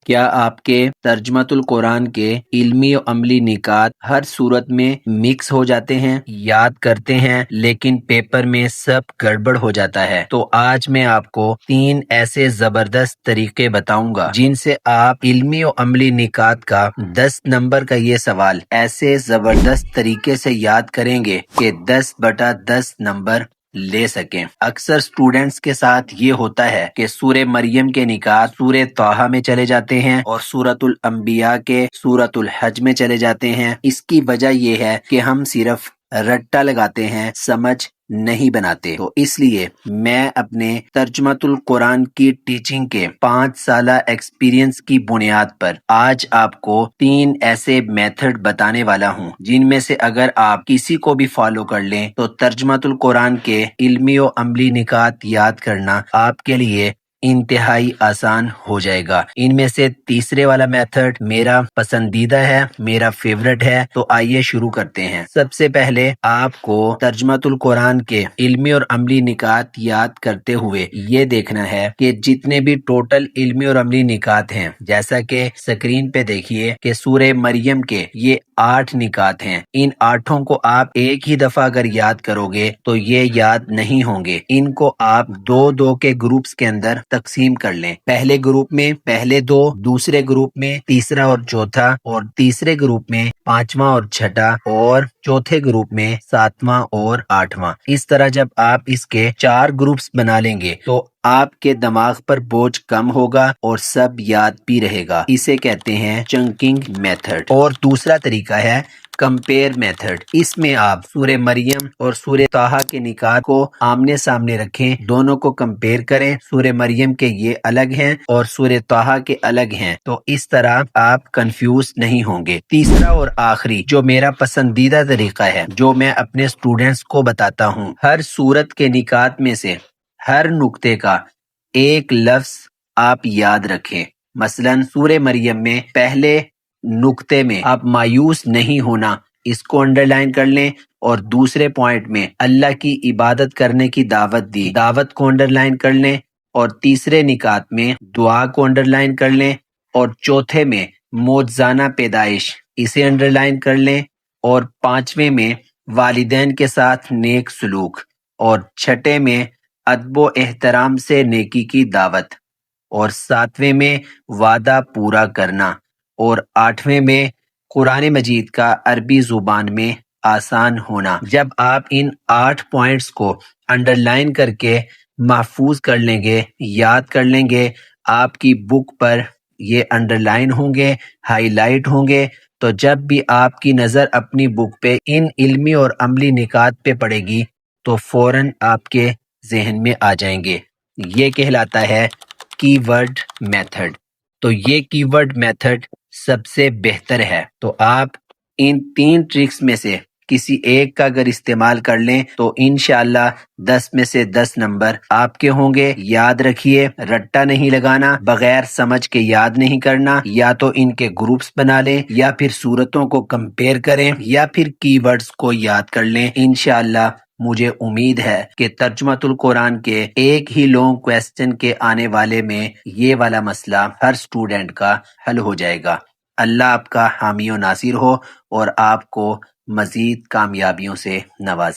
کیا آپ کے ترجمۃ القرآن کے علمی و عملی نکات ہر صورت میں مکس ہو جاتے ہیں، یاد کرتے ہیں لیکن پیپر میں سب گڑبڑ ہو جاتا ہے؟ تو آج میں آپ کو 3 ایسے زبردست طریقے بتاؤں گا جن سے آپ علمی و عملی نکات کا 10 نمبر کا یہ سوال ایسے زبردست طریقے سے یاد کریں گے کہ 10/10 نمبر لے سکیں۔ اکثر سٹوڈنٹس کے ساتھ یہ ہوتا ہے کہ سورہ مریم کے نکات سورہ طٰہٰ میں چلے جاتے ہیں اور سورۃ الانبیاء کے سورۃ الحج میں چلے جاتے ہیں۔ اس کی وجہ یہ ہے کہ ہم صرف رٹا لگاتے ہیں، سمجھ نہیں بناتے۔ تو اس لیے میں اپنے ترجمۃ القرآن کی ٹیچنگ کے 5 سالہ ایکسپیرینس کی بنیاد پر آج آپ کو 3 ایسے میتھڈ بتانے والا ہوں جن میں سے اگر آپ کسی کو بھی فالو کر لیں تو ترجمۃ القرآن کے علمی و عملی نکات یاد کرنا آپ کے لیے انتہائی آسان ہو جائے گا۔ ان میں سے تیسرے والا میتھڈ میرا پسندیدہ ہے، میرا فیورٹ ہے، تو آئیے شروع کرتے ہیں۔ سب سے پہلے آپ کو ترجمۃ القرآن کے علمی اور عملی نکات یاد کرتے ہوئے یہ دیکھنا ہے کہ جتنے بھی ٹوٹل علمی اور عملی نکات ہیں، جیسا کہ سکرین پہ دیکھیے کہ سورہ مریم کے یہ 8 نکات ہیں، ان 8 کو آپ ایک ہی دفعہ اگر یاد کرو گے تو یہ یاد نہیں ہوں گے۔ ان کو آپ 2 کے گروپس کے اندر تقسیم کر لیں۔ پہلے گروپ میں پہلے 2، دوسرے گروپ میں تیسرا اور چوتھا، اور تیسرے گروپ میں 5واں اور چھٹا، اور چوتھے گروپ میں 7واں اور 8واں۔ اس طرح جب آپ اس کے 4 گروپس بنا لیں گے تو آپ کے دماغ پر بوجھ کم ہوگا اور سب یاد بھی رہے گا۔ اسے کہتے ہیں چنکنگ میتھڈ۔ اور دوسرا طریقہ ہے کمپیئر میتھڈ۔ اس میں آپ سورہ مریم اور سورہ طٰہٰ کے نکات کو آمنے سامنے رکھیں، دونوں کو کمپیئر کریں، سورہ مریم کے یہ الگ ہیں اور سورہ طٰہٰ کے الگ ہیں، تو اس طرح آپ کنفیوز نہیں ہوں گے۔ تیسرا اور آخری جو میرا پسندیدہ طریقہ ہے، جو میں اپنے سٹوڈنٹس کو بتاتا ہوں، ہر سورت کے نکات میں سے ہر نقطے کا ایک لفظ آپ یاد رکھیں۔ مثلا سورہ مریم میں پہلے نقطے میں آپ مایوس نہیں ہونا، اس کو انڈر لائن کر لیں، اور دوسرے پوائنٹ میں اللہ کی عبادت کرنے کی دعوت دی، دعوت کو انڈر لائن کر لیں، اور تیسرے نکات میں دعا کو انڈر لائن کر لیں، اور چوتھے میں موجزانہ پیدائش اسے انڈر لائن کر لیں، اور 5ویں میں والدین کے ساتھ نیک سلوک، اور چھٹے میں ادب و احترام سے نیکی کی دعوت، اور 7ویں میں وعدہ پورا کرنا، اور 8ویں میں قرآن مجید کا عربی زبان میں آسان ہونا۔ جب آپ ان 8 پوائنٹس کو انڈر لائن کر کے محفوظ کر لیں گے، یاد کر لیں گے، آپ کی بک پر یہ انڈر لائن ہوں گے، ہائی لائٹ ہوں گے، تو جب بھی آپ کی نظر اپنی بک پہ ان علمی اور عملی نکات پہ پڑے گی تو فوراً آپ کے ذہن میں آ جائیں گے۔ یہ کہلاتا ہے کی ورڈ میتھڈ۔ تو یہ کی ورڈ میتھڈ سب سے بہتر ہے۔ تو آپ ان 3 ٹرکس میں سے کسی ایک کا اگر استعمال کر لیں تو انشاءاللہ 10 میں سے 10 نمبر آپ کے ہوں گے۔ یاد رکھیے، رٹا نہیں لگانا، بغیر سمجھ کے یاد نہیں کرنا، یا تو ان کے گروپس بنا لیں، یا پھر صورتوں کو کمپیئر کریں، یا پھر کی ورڈز کو یاد کر لیں۔ انشاءاللہ مجھے امید ہے کہ ترجمۃ القرآن کے ایک ہی لانگ کویسچن کے آنے والے میں یہ والا مسئلہ ہر سٹوڈنٹ کا حل ہو جائے گا۔ اللہ آپ کا حامی و ناصر ہو اور آپ کو مزید کامیابیوں سے نوازے۔